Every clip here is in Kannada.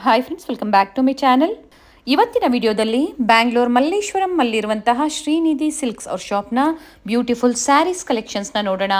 Hi friends, welcome back to my channel. ಇವತ್ತಿನ ವಿಡಿಯೋದಲ್ಲಿ ಬ್ಯಾಂಗ್ಳೂರ್ ಮಲ್ಲೇಶ್ವರಂ ಅಲ್ಲಿರುವಂತಹ ಶ್ರೀನಿಧಿ ಸಿಲ್ಕ್ಸ್ ಅವ್ರ ಶಾಪ್ನ ಬ್ಯೂಟಿಫುಲ್ ಸ್ಯಾರೀಸ್ ಕಲೆಕ್ಷನ್ಸ್ನ ನೋಡೋಣ.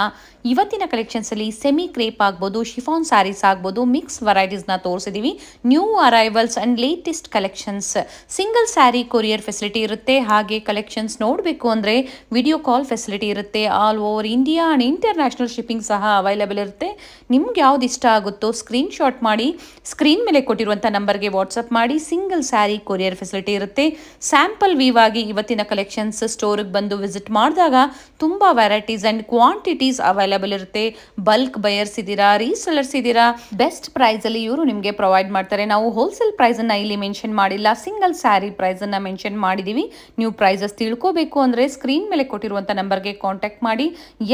ಇವತ್ತಿನ ಕಲೆಕ್ಷನ್ಸಲ್ಲಿ ಸೆಮಿ ಕ್ರೇಪ್ ಆಗ್ಬೋದು, ಶಿಫಾನ್ ಸ್ಯಾರೀಸ್ ಆಗ್ಬೋದು, ಮಿಕ್ಸ್ ವೆರೈಟೀಸ್ನ ತೋರಿಸಿದ್ದೀವಿ. New arrivals and latest collections. Single sari courier facility ಇರುತ್ತೆ. ಹಾಗೆ ಕಲೆಕ್ಷನ್ಸ್ ನೋಡಬೇಕು ಅಂದರೆ ವಿಡಿಯೋ ಕಾಲ್ ಫೆಸಿಲಿಟಿ ಇರುತ್ತೆ. All over India and international shipping ಸಹ ಅವೈಲೇಬಲ್ ಇರುತ್ತೆ. ನಿಮ್ಗೆ ಯಾವ್ದು ಇಷ್ಟ ಆಗುತ್ತೋ ಸ್ಕ್ರೀನ್ ಶಾಟ್ ಮಾಡಿ ಸ್ಕ್ರೀನ್ ಮೇಲೆ ಕೊಟ್ಟಿರುವಂಥ ನಂಬರ್ಗೆ ವಾಟ್ಸಪ್ ಮಾಡಿ. ಸಿಂಗಲ್ ಸ್ಯಾರಿ ಕೊರಿಯರ್ ಫೆಸಿಲಿಟಿ ಇರುತ್ತೆ. ಸ್ಯಾಂಪಲ್ ವೀವ್ ಆಗಿ ಇವತ್ತಿನ ಕಲೆಕ್ಷನ್ಸ್ ಸ್ಟೋರ್ಗೆ ಬಂದು ವಿಸಿಟ್ ಮಾಡಿದಾಗ ತುಂಬ ವೆರೈಟೀಸ್ ಆ್ಯಂಡ್ ಕ್ವಾಂಟಿಟೀಸ್ ಅವೈಲೇಬಲ್ ಇರುತ್ತೆ. ಬಲ್ಕ್ ಬಯರ್ಸ್ ಇದ್ದೀರಾ, ರೀಸೆಲರ್ಸ್ ಇದ್ದೀರಾ, ಬೆಸ್ಟ್ ಪ್ರೈಸಲ್ಲಿ ಇವರು ನಿಮಗೆ ಪ್ರೊವೈಡ್ ಮಾಡ್ತಾರೆ. ನಾವು ಹೋಲ್ಸೇಲ್ ಪ್ರೈಸನ್ನು ಇಲ್ಲಿ ಮೆನ್ಷನ್ ಮಾಡಿಲ್ಲ, ಸಿಂಗಲ್ ಸ್ಯಾರಿ ಪ್ರೈಸನ್ನು ಮೆನ್ಷನ್ ಮಾಡಿದ್ದೀವಿ. ನೀವು ಪ್ರೈಸಸ್ ತಿಳ್ಕೋಬೇಕು ಅಂದರೆ ಸ್ಕ್ರೀನ್ ಮೇಲೆ ಕೊಟ್ಟಿರುವಂಥ ನಂಬರ್ಗೆ ಕಾಂಟ್ಯಾಕ್ಟ್ ಮಾಡಿ.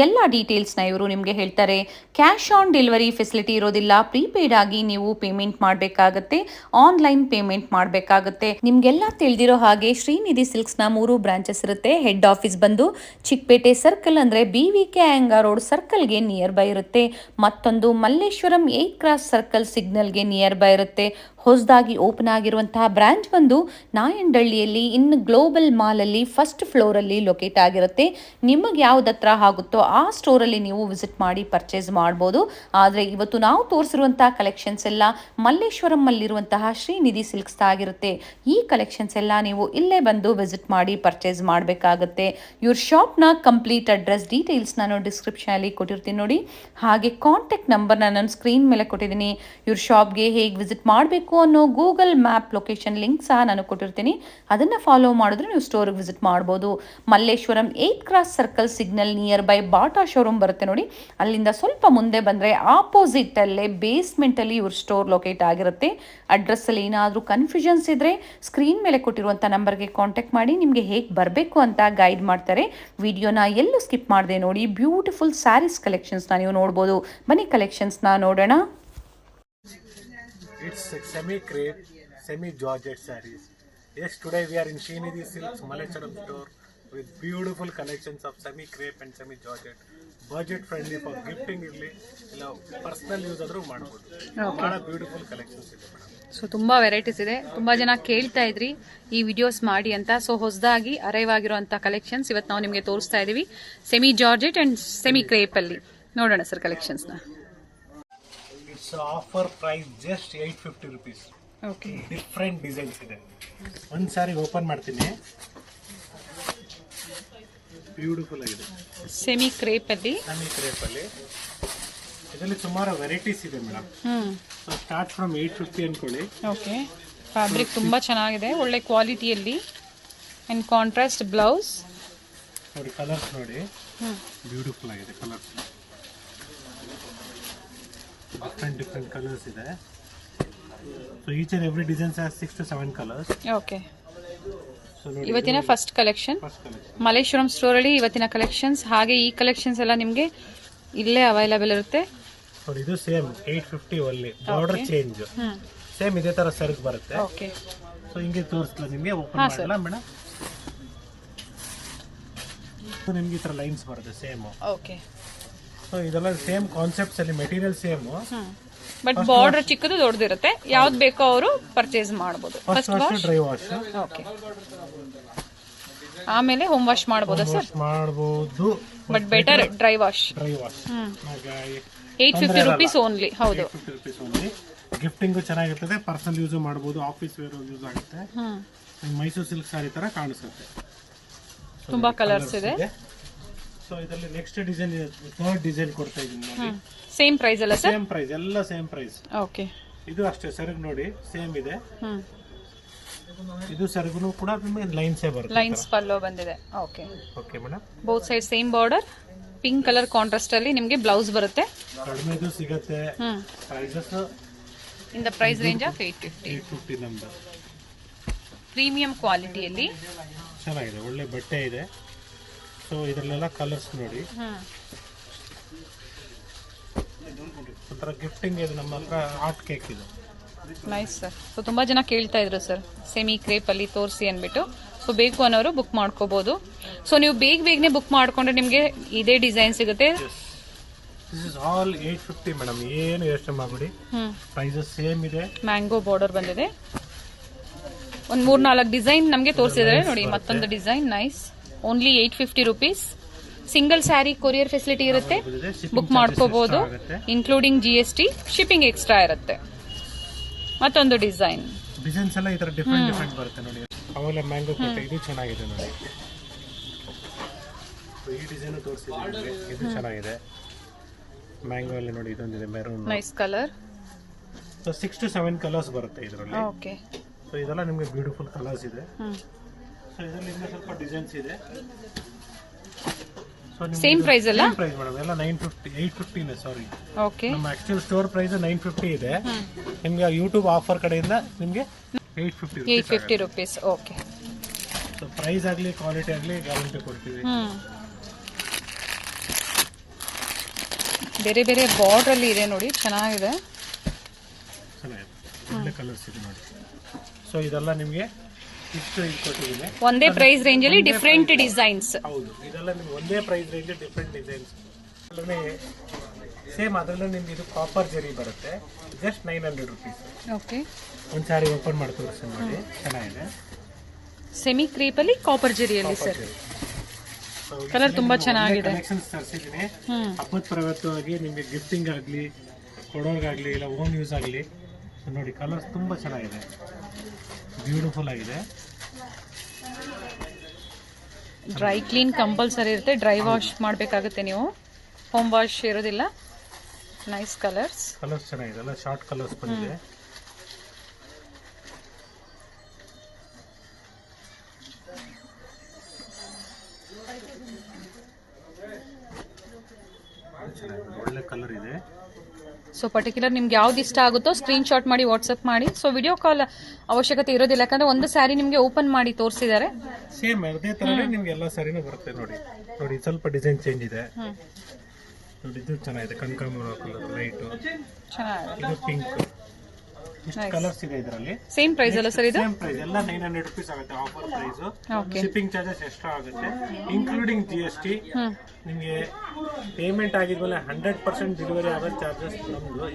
ಎಲ್ಲ ಡೀಟೇಲ್ಸ್ನ ಇವರು ನಿಮಗೆ ಹೇಳ್ತಾರೆ. ಕ್ಯಾಶ್ ಆನ್ ಡೆಲಿವರಿ ಫೆಸಿಲಿಟಿ ಇರೋದಿಲ್ಲ. ಪ್ರೀಪೇಯ್ಡ್ ಆಗಿ ನೀವು ಪೇಮೆಂಟ್ ಮಾಡಬೇಕಾಗತ್ತೆ, ಆನ್ಲೈನ್ ಪೇಮೆಂಟ್ ಮಾಡಬೇಕಾಗುತ್ತೆ. ನಿಮಗೆಲ್ಲ ತಿಳಿದಿರೋ ಹಾಗೆ ಶ್ರೀನಿಧಿ ಸಿಲ್ಕ್ಸ್ನ 3 ಬ್ರಾಂಚಸ್ ಇರುತ್ತೆ. ಹೆಡ್ ಆಫೀಸ್ ಬಂದು ಚಿಕ್ಕಪೇಟೆ ಸರ್ಕಲ್ ಅಂದರೆ BVK ಅಯ್ಯಂಗಾರ್ ರೋಡ್ ಸರ್ಕಲ್ಗೆ ನಿಯರ್ ಬೈ ಇರುತ್ತೆ. ಮತ್ತೊಂದು ಮಲ್ಲೇಶ್ವರಂ 8 ಕ್ರಾಸ್ ಸರ್ಕಲ್ ಸಿಗ್ನಲ್ಗೆ ನಿಯರ್ ಬೈ ಇರುತ್ತೆ. ಹೊಸದಾಗಿ ಓಪನ್ ಆಗಿರುವಂತಹ ಬ್ರಾಂಚ್ ಬಂದು ನಾಯಂಡಹಳ್ಳಿಯಲ್ಲಿ ಇನ್ನು ಗ್ಲೋಬಲ್ ಮಾಲಲ್ಲಿ ಫಸ್ಟ್ ಫ್ಲೋರಲ್ಲಿ ಲೊಕೇಟ್ ಆಗಿರುತ್ತೆ. ನಿಮಗೆ ಯಾವ್ದು ಹತ್ರ ಆಗುತ್ತೋ ಆ ಸ್ಟೋರಲ್ಲಿ ನೀವು ವಿಸಿಟ್ ಮಾಡಿ ಪರ್ಚೇಸ್ ಮಾಡ್ಬೋದು. ಆದರೆ ಇವತ್ತು ನಾವು ತೋರಿಸಿರುವಂತಹ ಕಲೆಕ್ಷನ್ಸ್ ಎಲ್ಲ ಮಲ್ಲೇಶ್ವರಮಲ್ಲಿರುವಂತಹ ಶ್ರೀನಿಧಿ ಸಿಲ್ಕ್ಸ್ ಆಗಿರುತ್ತೆ. ಈ ಕಲೆಕ್ಷನ್ಸ್ ಎಲ್ಲ ನೀವು ಇಲ್ಲೇ ಬಂದು ವಿಸಿಟ್ ಮಾಡಿ ಪರ್ಚೇಸ್ ಮಾಡಬೇಕಾಗುತ್ತೆ. ಇವ್ರ ಶಾಪ್ನ ಕಂಪ್ಲೀಟ್ ಅಡ್ರೆಸ್ ಡೀಟೇಲ್ಸ್ ನಾನು ಡಿಸ್ಕ್ರಿಪ್ಷನಲ್ಲಿ ಕೊಟ್ಟಿರ್ತೀನಿ ನೋಡಿ. ಹಾಗೆ ಕಾಂಟ್ಯಾಕ್ಟ್ ನಂಬರ್ನ ನಾನು ಸ್ಕ್ರೀನ್ ಮೇಲೆ ಕೊಟ್ಟಿದ್ದೀನಿ. ಇವ್ರ ಶಾಪ್ಗೆ ಹೇಗೆ ವಿಸಿಟ್ ಮಾಡಬೇಕು ಅನ್ನೋ ಗೂಗಲ್ ಮ್ಯಾಪ್ ಲೊಕೇಶನ್ ಲಿಂಕ್ ಸಹ ನಾನು ಕೊಟ್ಟಿರ್ತೀನಿ. ಅದನ್ನು ಫಾಲೋ ಮಾಡಿದ್ರೆ ನೀವು ಸ್ಟೋರ್ಗೆ ವಿಸಿಟ್ ಮಾಡ್ಬೋದು. Malleshwaram 8 cross circle signal near by Bata showroom ಬರುತ್ತೆ ನೋಡಿ. ಅಲ್ಲಿಂದ ಸ್ವಲ್ಪ ಮುಂದೆ ಬಂದರೆ ಆಪೋಸಿಟಲ್ಲೇ ಬೇಸ್ಮೆಂಟಲ್ಲಿ ಇವ್ರ ಸ್ಟೋರ್ ಲೊಕೇಟ್ ಆಗಿರುತ್ತೆ. ಅಡ್ರೆಸ್ಸಲ್ಲಿ ಏನಾದರೂ ಕನ್ಫ್ಯೂಷನ್ಸ್ ಇದ್ದರೆ ಸ್ಕ್ರೀನ್ ಮೇಲೆ ಕೊಟ್ಟಿರುವಂಥ ನಂಬರ್ಗೆ ಕಾಂಟ್ಯಾಕ್ಟ್ ಮಾಡಿ. ನಿಮಗೆ ಹೇಗೆ ಬರಬೇಕು ಅಂತ ಗೈಡ್ ಮಾಡ್ತಾರೆ. ವಿಡಿಯೋನ ಎಲ್ಲೂ ಸ್ಕಿಪ್ ಮಾಡದೆ ನೋಡಿ. ಬ್ಯೂಟಿಫುಲ್ ಸ್ಯಾರೀಸ್ ಕಲೆಕ್ಷನ್ಸ್ನ ನೀವು ನೋಡ್ಬೋದು. ಬನ್ನಿ ಕಲೆಕ್ಷನ್ಸ್ನ ನೋಡೋಣ. It's semi crepe, semi georgette sarees. Yes, today we are in Srinidhi Silks Malleshwaram store with beautiful collections of semi crepe and semi georgette. Budget friendly for gifting irli illa personal use adru ಮಾಡಬಹುದು. ಬಹಳ ಬ್ಯೂಟಿಫುಲ್ ಕಲೆಕ್ಷನ್ಸ್ ಇದೆ ಮೇಡಮ್. ಸೊ ತುಂಬ ವೆರೈಟೀಸ್ ಇದೆ. ತುಂಬ ಜನ ಕೇಳ್ತಾ ಇದ್ರಿ ಈ ವಿಡಿಯೋಸ್ ಮಾಡಿ ಅಂತ. ಸೊ ಹೊಸದಾಗಿ ಅರೈವ್ ಆಗಿರುವಂಥ ಕಲೆಕ್ಷನ್ಸ್ ಇವತ್ತು ನಾವು ನಿಮಗೆ ತೋರಿಸ್ತಾ ಇದ್ದೀವಿ. ಸೆಮಿ ಜಾರ್ಜೆಟ್ ಆ್ಯಂಡ್ ಸೆಮಿ ಕ್ರೇಪಲ್ಲಿ ನೋಡೋಣ ಸರ್ ಕಲೆಕ್ಷನ್ಸ್ನ. It's offer price just 850 rupees. Okay, different designs ಇದೆ. ಒಂದು ಸಾರಿ ಓಪನ್ ಮಾಡ್ತೀನಿ. ಬ್ಯೂಟಿಫುಲ್ ಆಗಿದೆ ಸೆಮಿ ಕ್ರೇಪಲ್ಲಿ. ಸೆಮಿ ಕ್ರೇಪಲ್ಲಿ ಇದರಲ್ಲಿ ಸುಮಾರು ವೆರೈಟೀಸ್ ಇದೆ ಮೇಡಮ್. ಸೊ ಸ್ಟಾರ್ಟ್ ಫ್ರಮ್ 850 ಅನ್ಕೊಳ್ಳಿ. ಓಕೆ, ಫ್ಯಾಬ್ರಿಕ್ ತುಂಬ ಚೆನ್ನಾಗಿದೆ, ಒಳ್ಳೆ ಕ್ವಾಲಿಟಿಯಲ್ಲಿ. ಆ್ಯಂಡ್ ಕಾಂಟ್ರಾಸ್ಟ್ ಬ್ಲೌಸ್ ನೋಡಿ. ಕಲರ್ಸ್ ನೋಡಿ, ಬ್ಯೂಟಿಫುಲ್ ಆಗಿದೆ ಕಲರ್ಸ್. ಡಿಫ್ರೆಂಟ್ ಕಲರ್ಸ್ ಇದೆ. So each and every designs has 6 to 7 colours. Okay, so ನೋಡಿ ಇವತ್ತಿನ ಫಸ್ಟ್ ಕಲೆಕ್ಷನ್ ಮಲ್ಲೇಶ್ವರಂ ಸ್ಟೋರಲ್ಲಿ ಇವತ್ತಿನ ಕಲೆಕ್ಷನ್ಸ್. ಹಾಗೆ ಈ ಕಲೆಕ್ಷನ್ಸ್ ಎಲ್ಲ ನಿಮಗೆ ಇಲ್ಲೇ ಅವೈಲೇಬಲ್ ಇರುತ್ತೆ ನೋಡಿ. ಇದು ಸೇಮ್ 850 ಒಲ್ಲಿ. ಬಾರ್ಡರ್ ಚೇಂಜ್ ಸೇಮ್ ಇದೇ ತರ ಸರ್ಗ್ ಬರುತ್ತೆ. ಓಕೆ, ಸೊ ಹಿಂಗೆ ತೋರಿಸ್ಲಾ ನಿಮಗೆ? ಓಪನ್ ಮಾಡಲ್ಲ ಮೇಡಮ್. ಸೊ ನಿಮಗೆ ಈ ತರ ಲೈನ್ಸ್ ಬರುತ್ತೆ ಸೇಮ್. ಓಕೆ, ಸೊ ಇದೆಲ್ಲ ಸೇಮ್ ಕಾನ್ಸೆಪ್ಟ್ಸ್ ಅಲ್ಲಿ ಮೆಟೀರಿಯಲ್ ಸೇಮ್. ಬಟ್ ಬಾರ್ಡರ್ ಚಿಕ್ಕದು ದೊಡ್ಡದಿರುತ್ತೆ. ಯಾವ್ದು ಬೇಕೋ ಅವರು ಪರ್ಚೇಸ್ ಮಾಡಬಹುದು. First wash, dry wash. Okay, ಆಮೇಲೆ ಹೋಮ್ ವಾಶ್ ಮಾಡಬಹುದು ಸರ್? ಮಾಡಬಹುದು, but better dry wash. Dry wash 850 rupees only. ಹೌದು, 850 rupees ಓನ್ಲಿ. ಗಿಫ್ಟಿಂಗು ಚೆನ್ನಾಗಿರ್ತದೆ, ಪರ್ಸನಲ್ ಯೂಸ್ ಮಾಡಬಹುದು, ಆಫೀಸ್ ವೇರ್ ಯೂಸ್ ಆಗುತ್ತೆ. ಮೈಸೂರು ಸಿಲ್ಕ್ ಸಾರಿ ತರ ಕಾಣಿಸುತ್ತೆ. ತುಂಬಾ ಕಲರ್ಸ್ ಇದೆ. ಸೊ ಇದರಲ್ಲಿ ನೆಕ್ಸ್ಟ್ ಡಿಸೈನ್, ಥರ್ಡ್ ಡಿಸೈನ್ ಕೊಡ್ತಾ ಇದ್ದೀನಿ ನೋಡಿ. ಸೇಮ್ ಪ್ರೈಸ್ ಅಲ್ಲ ಸರ್? ಸೇಮ್ ಪ್ರೈಸ್, ಎಲ್ಲ ಸೇಮ್ ಪ್ರೈಸ್. ಓಕೆ, ಇದು ಅಷ್ಟೇ ಸೆರಗ್ ನೋಡಿ ಸೇಮ್ ಇದೆ. ಇದು ಸೆರಗುನು ಕೂಡ ನಿಮಗೆ ಲೈನ್ಸೇ ಬರುತ್ತೆ. ಲೈನ್ಸ್ ಪಲ್ಲೋ ಬಂದಿದೆ. Okay, okay madam. Both side same border. Pink colour contrast ಅಲ್ಲಿ ನಿಮಗೆ ಬ್ಲೌಸ್ ಬರುತ್ತೆ. ಕಡಿಮೆದು ಸಿಗುತ್ತೆ. Prices in the price range of 850 ನಮ್ದು. ಪ್ರೀಮಿಯಂ ಕ್ವಾಲಿಟಿಯಲ್ಲಿ ಚೆನ್ನಾಗಿದೆ, ಒಳ್ಳೆ ಬಟ್ಟೆ ಇದೆ. ಸೊ ಇದರಲ್ಲೆಲ್ಲ ಕಲರ್ಸ್ ನೋಡಿ. ಒಂಥರ ಗಿಫ್ಟಿಂಗ್ ಇದು. ನಮ್ಮ ಹತ್ರ ಆರ್ಟ್ ಕೇಕ್ ಇದು. Nice sir. ಸೊ ತುಂಬ ಜನ ಕೇಳ್ತಾ ಇದ್ರು ಸರ್ ಸೆಮಿ ಕ್ರೇಪಲ್ಲಿ ತೋರಿಸಿ ಅಂದ್ಬಿಟ್ಟು. ಸೊ ಬೇಕು ಅನ್ನೋರು ಬುಕ್ ಮಾಡ್ಕೋಬೋದು. ಸೊ ನೀವು ಬೇಗನೆ ಬುಕ್ ಮಾಡ್ಕೊಂಡ್ರೆ ನಿಮಗೆ ಇದೇ ಡಿಸೈನ್ ಸಿಗುತ್ತೆ. ದಿಸ್ ಇಸ್ ಆಲ್ 850 ಮೇಡಮ್, ಏನು ಯೋಚನೆ ಮಾಡ್ಬಿಡಿ. ಪ್ರೈಸಸ್ ಸೇಮ್ ಇದೆ. ಮ್ಯಾಂಗೋ ಬಾರ್ಡರ್ ಬಂದಿದೆ. ಒಂದು 3-4 ಡಿಸೈನ್ ನಮಗೆ ತೋರಿಸಿದ್ದಾರೆ ನೋಡಿ. ಮತ್ತೊಂದು design nice. Only 850 rupees. Single sari courier facility ಇರುತ್ತೆ, ಬುಕ್ ಮಾಡ್ಕೋಬಹುದು, ಇನ್ಕ್ಲೂಡಿಂಗ್ GST. ಶಿಪ್ಪಿಂಗ್ ಎಕ್ಸ್ಟ್ರಾ ಇರುತ್ತೆ. ಮತ್ತೊಂದು ಡಿಸೈನ್ಸ್ ಎಲ್ಲ ಈ ತರ ಡಿಫ್ರೆಂಟ್ ಬರುತ್ತೆ ನೋಡಿ. ಅವೆಲ್ಲ ಮ್ಯಾಂಗೋ ಕೊಟ್ಟೆ, ಇದು ಚೆನ್ನಾಗಿದೆ ನೋಡಿ. ಈ ಡಿಸೈನ್ ತೋರಿಸಿದ್ರೆ ಇದು ಚೆನ್ನಾಗಿದೆ. ಮ್ಯಾಂಗೋ ಅಲ್ಲಿ ನೋಡಿ, ಇದೊಂದಿದೆ maroon, nice colour. So 6 to 7 colours ಬರುತ್ತೆ ಇದರಲ್ಲಿ. ಓಕೆ. ಸೊ ಇದೆಲ್ಲ ನಿಮಗೆ ಬ್ಯೂಟಿಫುಲ್ ಕಲರ್ಸ್ ಇದೆ. ಸೊ ಇದರಲ್ಲಿ ಇನ್ನೂ ಸ್ವಲ್ಪ ಡಿಸೈನ್ಸ್ ಇದೆ. ಸೊ ಸೇಮ್ ಪ್ರೈಸ್ ಅಲ್ಲ? ಪ್ರೈಸ್ ಮೇಡಮ್ ಎಲ್ಲ 850 ನೇ, ಸಾರಿ. ಓಕೆ. ನಮ್ಮ ಆಕ್ಚುಯಲ್ ಸ್ಟೋರ್ ಪ್ರೈಸ್ 950 ಇದೆ. ನಿಮಗೆ ಯೂಟ್ಯೂಬ್ ಆಫರ್ ಕಡೆಯಿಂದ ನಿಮಗೆ 850 ರುಪೀಸ್. ಓಕೆ. ಸೊ ಪ್ರೈಸ್ ಆಗಲಿ ಕ್ವಾಲಿಟಿ ಆಗಲಿ ಗ್ಯಾರಂಟಿ ಕೊಡ್ತೀವಿ. ಬೇರೆ ಬೇರೆ ಬಾರ್ಡರ್ ಅಲ್ಲಿ ಇದೆ ನೋಡಿ, ಚೆನ್ನಾಗಿದೆ. ಒಳ್ಳೆ ಕಲರ್ಸ್ ಇದೆ ನೋಡಿ. ಸೊ ಇದೆಲ್ಲ ನಿಮಗೆ ಇಷ್ಟು ಇದು ಕೊಟ್ಟಿದ್ದೀನಿ. ಒಂದೇ ಪ್ರೈಸ್ ರೇಂಜ್ ಅಲ್ಲಿ ಡಿಫರೆಂಟ್ ಡಿಸೈನ್ಸ್. ಹೌದು, ಇದೆಲ್ಲ ನಿಮ್ಗೆ ಒಂದೇ price range different designs. Same ಅದರಲ್ಲೇ ನಿಮ್ಗೆ ಇದು ಕಾಪರ್ ಜರಿ ಬರುತ್ತೆ, ಜಸ್ಟ್ 900 ರುಪೀಸ್. ಓಕೆ. ಒಂದು ಸಾರಿ ಓಪನ್ ಮಾಡಿ ತೋರಿಸಿ ನೋಡಿ, ಚೆನ್ನಾಗಿದೆ. ಸೆಮಿ ಕ್ರೇಪ್ ಅಲ್ಲಿ ಕಾಪರ್ ಜರಿಯಲ್ಲಿ ಸರ್. ಕಲರ್ ತುಂಬಾ ಚೆನ್ನಾಗಿದೆ. ಕಲೆಕ್ಷನ್ಸ್ ತರಿಸಿದ್ದೀನಿ. ಹಬ್ಬದ ಪ್ರವತ್ತವಾಗಿ ನಿಮಗೆ ಗಿಫ್ಟಿಂಗ್ ಆಗಲಿ, ಕೊಡೋರ್ಗಾಗಲಿ, ಇಲ್ಲ ಓನ್ ಯೂಸ್ ಆಗಲಿ. ನೋಡಿ ಕಲರ್ಸ್ ತುಂಬಾ ಚೆನ್ನಾಗಿದೆ, ಬ್ಯೂಟಿಫುಲ್ ಆಗಿದೆ. ಡ್ರೈ ಕ್ಲೀನ್ ಕಂಪಲ್ಸರಿ ಇರುತ್ತೆ, ಡ್ರೈ ವಾಶ್ ಮಾಡಬೇಕಾಗುತ್ತೆ ನೀವು, ಹೋಮ್ ವಾಶ್ ಇರೋದಿಲ್ಲ. ನೈಸ್ ಕಲರ್ಸ್ ಚೆನ್ನಾಗಿದೆ, ಎಲ್ಲ ಶಾರ್ಟ್ ಕಲರ್ಸ್ ಬಂದಿದೆ. ಒಳ್ಳೆ ಕಲರ್ ಇದೆ. ಸೊ ಪರ್ಟಿಕ್ಯುಲರ್ ನಿಮ್ಗೆ ಯಾವ್ದು ಇಷ್ಟ ಆಗುತ್ತೋ ಸ್ಕ್ರೀನ್ ಶಾಟ್ ಮಾಡಿ ವಾಟ್ಸ್ಆಪ್ ಮಾಡಿ. ಸೊ ವಿಡಿಯೋ ಕಾಲ್ ಅವಶ್ಯಕತೆ ಇರೋದಿಲ್ಲ, ಯಾಕಂದ್ರೆ ಒಂದು ಸ್ಯಾರಿ ನಿಮ್ಗೆ ಓಪನ್ ಮಾಡಿ ತೋರಿಸಿದ್ದಾರೆ. ಸೇಮ್ ಅದೇ ತರನೇ ನಿಮ್ಗೆ ಎಲ್ಲ ಸ್ಯಾರಿನೂ ಬರುತ್ತೆ ನೋಡಿ. ನೋಡಿ ಸ್ವಲ್ಪ ಡಿಸೈನ್ ಚೇಂಜ್ ಇದೆ ನೋಡಿ, ಇದು ಚೆನ್ನಾಗಿದೆ. ಕನಕಾಂಬರ ಕಲರ್ ಲೈಟ್, ಚೆನ್ನಾಗಿದೆ. ಇದು ಪಿಂಕ್, ಇಷ್ಟು ಕಲರ್ಸ್ ಇದೆ ಇದರಲ್ಲಿ. ಸೇಮ್ ಪ್ರೈಸ್ ಅಲ್ಲ ಸರ್ ಇದು? ಸೇಮ್ ಪ್ರೈಸ್, ಎಲ್ಲ 900 ರುಪೀಸ್ ಆಗುತ್ತೆ offer price. Shipping charges extra ಆಗುತ್ತೆ, ಇನ್ಕ್ಲೂಡಿಂಗ್ GST. ನಿಮಗೆ ಪೇಮೆಂಟ್ ಆಗಿದ್ಮೇಲೆ 100% ಡೆಲಿವರಿ ಆಗೋ ಚಾರ್ಜಸ್ ನಮ್ದು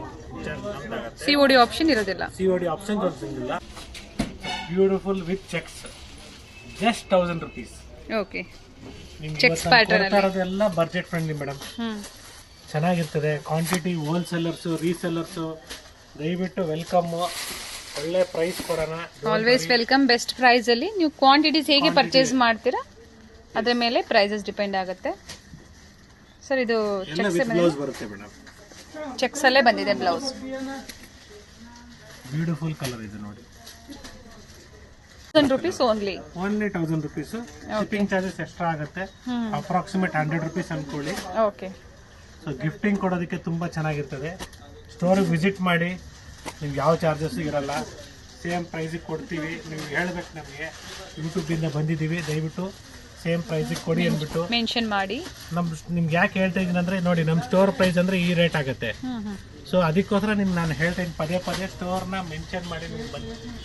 ಆಗುತ್ತೆ. COD ಆಪ್ಷನ್ ಇರೋದಿಲ್ಲ. COD ಆಪ್ಷನ್ ಇಲ್ಲ. Beautiful with checks, just 1000 rupees. Okay. Checks pattern ಎಲ್ಲ ಬಜೆಟ್ ಫ್ರೆಂಡ್ಲಿ ಮೇಡಮ್, ಚೆನ್ನಾಗಿರ್ತದೆ. ಕ್ವಾಂಟಿಟಿ ಹೋಲ್ಸೇಲರ್ಸ್, ರೀಸೇಲರ್ಸ್ ದಯವಿಟ್ಟು ವೆಲ್ಕಮ್. ಒಳ್ಳೆ ಪ್ರೈಸ್ ಕೊಡೋಣ. Always welcome. ಬೆಸ್ಟ್ ಪ್ರೈಸ್ ಅಲ್ಲಿ ನೀವು ಕ್ವಾಂಟಿಟೀಸ್ ಹೇಗೆ ಪರ್ಚೇಸ್ ಮಾಡ್ತೀರಾ ಅದ್ರ ಮೇಲೆ ಪ್ರೈಸಸ್ ಡಿಪೆಂಡ್ ಆಗುತ್ತೆ ಸರ್. ಇದು ಬ್ಲೌಸ್ ಬರುತ್ತೆ ಮೇಡಮ್, ಚೆಕ್ಸ್ ಅಲ್ಲೇ ಬಂದಿದೆ ಬ್ಲೌಸ್. ಬ್ಯೂಟಿಫುಲ್ ಕಲರ್ ಇದೆ ನೋಡಿ. 1000 rupees only 1000 rupees. Shipping charges extra ಆಗುತ್ತೆ, ಅಪ್ರಾಕ್ಸಿಮೇಟ್ 100 ರುಪೀಸ್ ಅನ್ಕೊಳ್ಳಿ. ಓಕೆ. ಸೊ ಗಿಫ್ಟಿಂಗ್ ಕೊಡೋದಕ್ಕೆ ತುಂಬ ಚೆನ್ನಾಗಿರ್ತದೆ. ಸ್ಟೋರಿಗೆ ವಿಸಿಟ್ ಮಾಡಿ, ನಿಮ್ಗೆ ಯಾವ ಚಾರ್ಜಸ್ ಇರಲ್ಲ, ಸೇಮ್ ಪ್ರೈಸಿಗೆ ಕೊಡ್ತೀವಿ. ನೀವು ಹೇಳ್ಬೇಕು ನಮಗೆ ಯೂಟ್ಯೂಬಿಂದ ಬಂದಿದ್ದೀವಿ, ದಯವಿಟ್ಟು ಸೇಮ್ ಪ್ರೈಸಿಗೆ ಕೊಡಿ ಅಂದ್ಬಿಟ್ಟು ಮೆನ್ಷನ್ ಮಾಡಿ. ನಿಮ್ಗೆ ಯಾಕೆ ಹೇಳ್ತಾ ಇದ್ದೀನಿ ಅಂದರೆ ನೋಡಿ, ನಮ್ಮ ಸ್ಟೋರ್ ಪ್ರೈಸ್ ಅಂದರೆ ಈ ರೇಟ್ ಆಗುತ್ತೆ. ಸೊ ಅದಕ್ಕೋಸ್ಕರ ನಾನು ಹೇಳ್ತಾ ಇದ್ದೀನಿ, ಪದೇ ಸ್ಟೋರ್ನ ಮೆನ್ಷನ್ ಮಾಡಿ. ನಿಮ್ಗೆ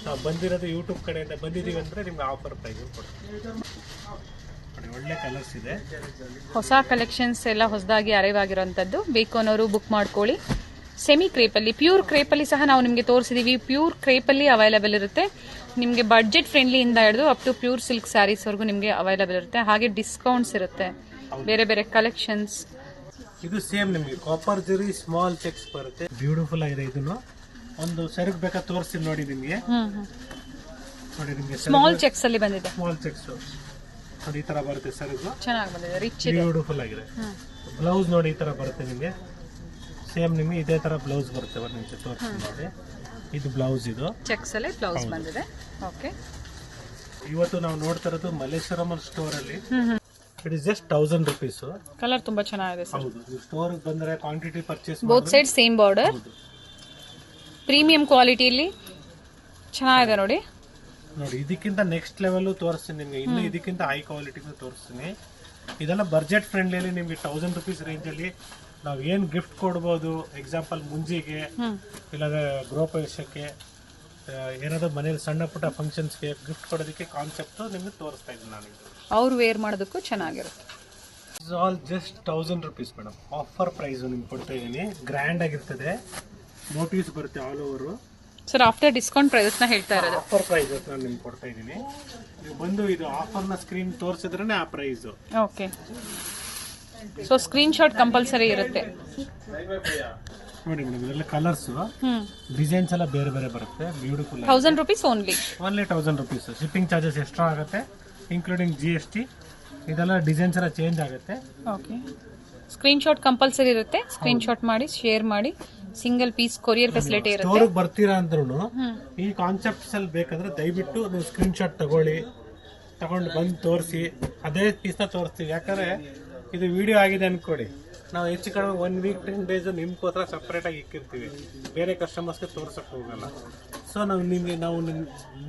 ನಾವು ಬಂದಿರೋದು ಯೂಟ್ಯೂಬ್ ಕಡೆಯಿಂದ ಬಂದಿದ್ದೀವಿ ಅಂದರೆ ನಿಮ್ಗೆ ಆಫರ್ ಪ್ರೈಸ್ ಕೊಡ್ತೀವಿ. ನೋಡಿ ಒಳ್ಳೆ ಕಲರ್ಸ್ ಇದೆ, ಹೊಸ ಕಲೆಕ್ಷನ್ಸ್ ಎಲ್ಲ ಹೊಸದಾಗಿ ಅರೈವ್ ಆಗಿರೋಂಥದ್ದು. ಬೇಕು ಅನ್ನೋರು ಬುಕ್ ಮಾಡ್ಕೊಳ್ಳಿ. ಸೆಮಿ ಕ್ರೇಪಲ್ಲಿ, ಪ್ಯೂರ್ ಕ್ರೇಪಲ್ಲಿ ಸಹ ನಾವು ನಿಮಗೆ ತೋರಿಸಿದ್ದೀವಿ. ಪ್ಯೂರ್ ಕ್ರೇಪಲ್ಲಿ ಅವೈಲೇಬಲ್ ಇರುತ್ತೆ ನಿಮಗೆ. ಬಡ್ಜೆಟ್ ಫ್ರೆಂಡ್ಲಿಯಿಂದ ಹಿಡಿದು ಅಪ್ ಟು ಪ್ಯೂರ್ ಸಿಲ್ಕ್ ಸ್ಯಾರೀಸ್ವರೆಗೂ ನಿಮಗೆ ಅವೈಲೇಬಲ್ ಇರುತ್ತೆ. ಹಾಗೆ ಡಿಸ್ಕೌಂಟ್ಸ್ ಇರುತ್ತೆ, ಬೇರೆ ಬೇರೆ ಕಲೆಕ್ಷನ್ಸ್. ಇದು ಸೇಮ್ ನಿಮಗೆ ಕಾಪರ್ ಜರಿ ಸ್ಮಾಲ್ ಚೆಕ್ಸ್ ಬರುತ್ತೆ, ಬ್ಯೂಟಿಫುಲ್ ಆಗಿದೆ. ಇದನ್ನು ಒಂದು ಸೆರಗ್ ಬೇಕಾ ತೋರಿಸ್ತೀನಿ ನೋಡಿ ನಿಮಗೆ. ನೋಡಿ ನಿಮಗೆ ಸ್ಮಾಲ್ ಚೆಕ್ಸ್ ಅಲ್ಲಿ ಬಂದಿದೆ. ಸ್ಮಾಲ್ ಚೆಕ್ಸ್ ನೋಡಿ, ಈ ತರ ಬರುತ್ತೆ ಸೆರಗು, ಚೆನ್ನಾಗಿ ಬಂದಿದೆ, ರಿಚ್ ಇದೆ, ಬ್ಯೂಟಿಫುಲ್ ಆಗಿದೆ. ಬ್ಲೌಸ್ ನೋಡಿ ಈ ತರ ಬರುತ್ತೆ ನಿಮಗೆ. ಸೇಮ್ ನಿಮಗೆ ಇದೇ ತರ ಬ್ಲೌಸ್ ಬರುತ್ತೆ. ಒಂದು ನಿಮಿಷ ತೋರಿಸ್ತೀನಿ ನೋಡಿ. ಇದು ಬ್ಲೌಸ್, ಇದು ಚೆಕ್ಸ್ ಅಲ್ಲಿ ಬ್ಲೌಸ್ ಬಂದಿದೆ. ಓಕೆ. ಇವತ್ತು ನಾವು ನೋಡ್ತಾ ಇರೋದು ಮಲ್ಲೇಶ್ವರಂ ಸ್ಟೋರ್ ಅಲ್ಲಿ. It is just 1000 rupees. Colour ತುಂಬಾ ಚೆನ್ನಾಗಿದೆ ಸರ್. ಹೌದು, ನೀವು ಸ್ಟೋರ್ ಬಂದ್ರೆ quantity purchase both side same border, premium ಕ್ವಾಲಿಟಿಯಲ್ಲಿ ಚೆನ್ನಾಗಿದೆ ನೋಡಿ. ನೋಡಿ ಇದಕ್ಕಿಂತ ನೆಕ್ಸ್ಟ್ ಲೆವೆಲ್ ತೋರಿಸ್ತೀನಿ ನಿಮಗೆ, ಇನ್ನು ಇದಕ್ಕಿಂತ ಹೈ ಕ್ವಾಲಿಟಿನೂ ತೋರಿಸ್ತೀನಿ. ಇದೆಲ್ಲ ಬಜೆಟ್ ಫ್ರೆಂಡ್ಲಿ ನಿಮಗೆ 1000 ರುಪೀಸ್ ರೇಂಜ್ ಅಲ್ಲಿ ನಾವು ಏನು ಗಿಫ್ಟ್ ಕೊಡ್ಬೋದು. ಎಕ್ಸಾಂಪಲ್ ಮುಂಜಿಗೆ, ಇಲ್ಲಾಂದ್ರೆ ಗೃಹಪ್ರವೇಶಕ್ಕೆ, ಏನಾದರೂ ಮನೇಲಿ ಸಣ್ಣ ಪುಟ್ಟ ಫಂಕ್ಷನ್ಸ್ಗೆ ಗಿಫ್ಟ್ ಕೊಡೋದಕ್ಕೆ ಕಾನ್ಸೆಪ್ಟ್ ನಿಮಗೆ ತೋರಿಸ್ತಾ ಇದ್ದೀನಿ ನಾನು. ಅವ್ರು ವೇರ್ ಮಾಡೋದಕ್ಕೂ ಚೆನ್ನಾಗಿರುತ್ತೆ. Is all just 1000 rupees madam. Offer price ನಿಮ್ಗೆ ಕೊಡ್ತಾ ಇದ್ದೀನಿ. ಗ್ರ್ಯಾಂಡ್ ಆಗಿರ್ತದೆ, ನೋಟಿಸ್ ಬರುತ್ತೆ all over. Sir after discount prices ನ ಹೇಳ್ತಾ ಇರೋದು. ಆಫರ್ ಪ್ರೈಸಸ್ ನಾನು ನಿಮ್ಗೆ ಕೊಡ್ತಾ ಇದ್ದೀನಿ. ನೀವು ಬಂದು ಇದು ಆಫರ್ನ ಸ್ಕ್ರೀನ್ ತೋರಿಸಿದ್ರೆ ಆ price. Okay, so screen shot compulsory ಇರುತ್ತೆ. ನೋಡಿ ಮೇಡಮ್, ಇದೆಲ್ಲ ಕಲರ್ಸ್, ಡಿಸೈನ್ಸ್ ಎಲ್ಲ ಬೇರೆ ಬೇರೆ ಬರುತ್ತೆ. Beautiful. 1000 rupees only. 1000 rupees. Shipping charges extra ಆಗುತ್ತೆ, ಇನ್ಕ್ಲೂಡಿಂಗ್ GST. ಇದೆಲ್ಲ ಡಿಸೈನ್ಸ್ ಎಲ್ಲ ಚೇಂಜ್ ಆಗುತ್ತೆ. ಓಕೆ, ಸ್ಕ್ರೀನ್ ಶಾಟ್ ಕಂಪಲ್ಸರಿ ಇರುತ್ತೆ. ಸ್ಕ್ರೀನ್ ಶಾಟ್ ಮಾಡಿ ಶೇರ್ ಮಾಡಿ. ಸಿಂಗಲ್ ಪೀಸ್ ಕೊರಿಯರ್ ಫೆಸಿಲಿಟಿ ಇರುತ್ತೆ. ಸ್ಟೋರ್ ಬರ್ತೀರಾ ಅಂದ್ರೂ ಈ ಕಾನ್ಸೆಪ್ಟ್ಸ್ ಅಲ್ಲಿ ಬೇಕಂದ್ರೆ ದಯವಿಟ್ಟು ನೀವು ಸ್ಕ್ರೀನ್ ಶಾಟ್ ತಗೊಂಡು ಬಂದು ತೋರಿಸಿ, ಅದೇ ಪೀಸ್ನ ತೋರಿಸ್ತೀವಿ. ಯಾಕಂದ್ರೆ ಇದು ವಿಡಿಯೋ ಆಗಿದೆ ಅನ್ಕೊಡಿ, ನಾವು ಹೆಚ್ಚು ಕಡಿಮೆ 1 week 10 days ನಿಮ್ಗೋಸ್ಕರ ಸಪ್ರೇಟ್ ಆಗಿ ಇಕ್ಕಿರ್ತೀವಿ, ಬೇರೆ ಕಸ್ಟಮರ್ಸ್ಗೆ ತೋರ್ಸಕ್ ಹೋಗಲ್ಲ. ಸೊ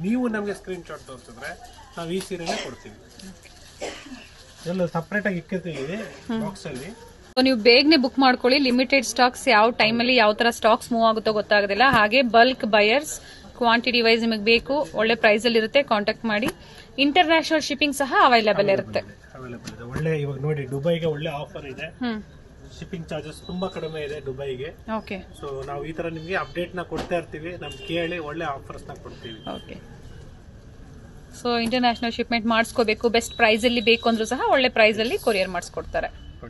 ನೀವು ನಮಗೆ ಸ್ಕ್ರೀನ್ ಶಾಟ್ ತೋರಿಸಿದ್ರೆ ನಾವು ಈ ಸೀರೆನೇ ಕೊಡ್ತೀವಿ. ಎಲ್ಲ ಸಪ್ರೇಟ್ ಆಗಿ ಇಕ್ಕಿರ್ತೀವಿ ಬಾಕ್ಸ್ ಅಲ್ಲಿ. ನೀವು ಬೇಗನೆ ಬುಕ್ ಮಾಡ್ಕೊಳ್ಳಿ. ಲಿಮಿಟೆಡ್ ಸ್ಟಾಕ್ಸ್ ಯಾವ ಟೈಮಲ್ಲಿ ಯಾವ ತರ ಸ್ಟಾಕ್ಸ್ ಮೂವ್ ಆಗುತ್ತೋ ಗೊತ್ತಾಗೋದಿಲ್ಲ. ಹಾಗೆ ಬಲ್ಕ್ ಬಯರ್ಸ್ ಕ್ವಾಂಟಿಟಿ ವೈಸ್ ನಿಮಗೆ ಬೇಕು, ಒಳ್ಳೆ ಪ್ರೈಸ್ ಅಲ್ಲಿ ಇರುತ್ತೆ, ಕಾಂಟ್ಯಾಕ್ಟ್ ಮಾಡಿ. ಇಂಟರ್ನ್ಯಾಷನಲ್ ಶಿಪ್ಪಿಂಗ್ ಸಹ ಅವೈಲೇಬಲ್ ಇರುತ್ತೆ. ಒಳ್ಳೆ ಇವಾಗ ನೋಡಿ ದುಬೈಗೆ ಒಳ್ಳೆ ಆಫರ್ ಇದೆ. ಶಿಪ್ಪಿಂಗ್ ಚಾರ್ಜಸ್ ತುಂಬಾ ಕಡಿಮೆ ಇದೆ ದುಬೈಗೆ. ಓಕೆ, ಸೊ ನಾವು ಈ ತರ ನಿಮಗೆ ಅಪ್ಡೇಟ್ ನ ಕೊಡ್ತಾ ಇರ್ತೀವಿ. ನಮ್ಗೆ ಕೇಳಿ ಒಳ್ಳೆ ಆಫರ್ಸ್ ನ ಕೊಡ್ತೀವಿ. ಓಕೆ, ಸೊ ಇಂಟರ್ನ್ಯಾಷನಲ್ ಶಿಪ್ಮೆಂಟ್ ಮಾಡಿಸ್ಕೋಬೇಕು, ಬೆಸ್ಟ್ ಪ್ರೈಸ್ ಅಲ್ಲಿ ಬೇಕು ಅಂದ್ರೂ ಸಹ ಒಳ್ಳೆ ಪ್ರೈಸ್ ಅಲ್ಲಿ ಕೊರಿಯರ್ ಮಾಡಿಸ್ಕೊಡ್ತಾರೆ.